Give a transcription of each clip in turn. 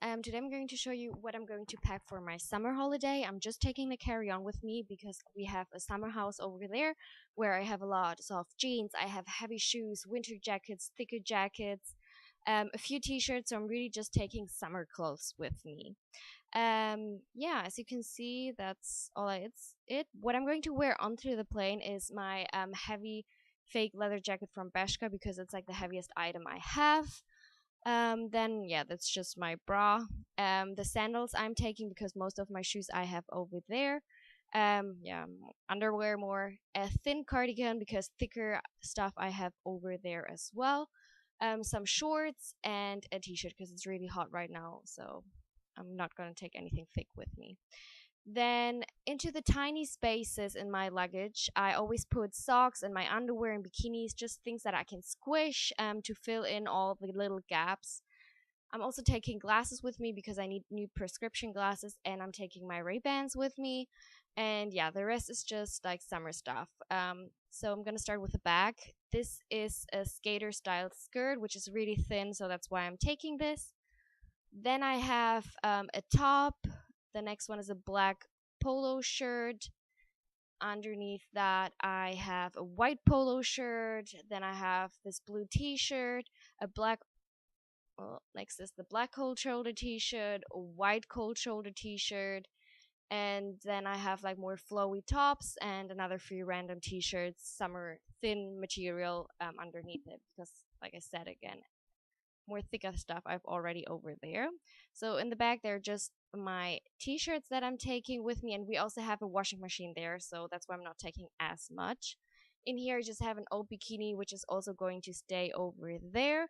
guys, today I'm going to show you what I'm going to pack for my summer holiday. I'm just taking the carry-on with me because we have a summer house over there where I have a lot of jeans, I have heavy shoes, winter jackets, thicker jackets, a few t-shirts, so I'm really just taking summer clothes with me. Yeah, as you can see, that's all it's it. What I'm going to wear onto the plane is my heavy fake leather jacket from Bershka because it's like the heaviest item I have. Then yeah, that's just my bra. The sandals I'm taking because most of my shoes I have over there. Yeah, underwear more. A thin cardigan because thicker stuff I have over there as well. Some shorts and a t-shirt because it's really hot right now, so I'm not gonna take anything thick with me. Then into the tiny spaces in my luggage, I always put socks and my underwear and bikinis, just things that I can squish to fill in all the little gaps. I'm also taking glasses with me because I need new prescription glasses, and I'm taking my Ray-Bans with me. And yeah, the rest is just like summer stuff. So I'm gonna start with a bag. This is a skater style skirt, which is really thin, so that's why I'm taking this. Then I have a top. The next one is a black polo shirt. Underneath that, I have a white polo shirt. Then I have this blue t-shirt, a black. Well, next is the black cold shoulder t-shirt, a white cold shoulder t-shirt, and then I have like more flowy tops and another few random t-shirts, summer thin material underneath it because, like I said again, more thicker stuff I've already over there. So in the back there are just my t-shirts that I'm taking with me, and we also have a washing machine there, so that's why I'm not taking as much. In here I just have an old bikini which is also going to stay over there.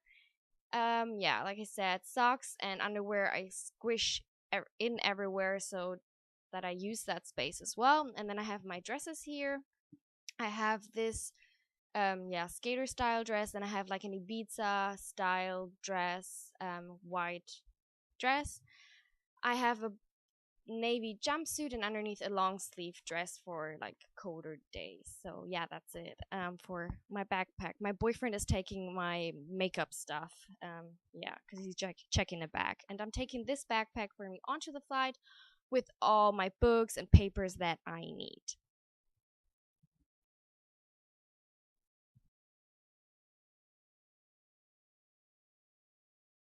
Yeah, like I said, socks and underwear I squish in everywhere so that I use that space as well. And then I have my dresses here. I have this yeah, skater style dress, and I have like an Ibiza style dress, white dress. I have a navy jumpsuit and underneath a long sleeve dress for like colder days. So yeah, that's it for my backpack. My boyfriend is taking my makeup stuff, yeah, because he's checking the bag, and I'm taking this backpack for me onto the flight with all my books and papers that I need.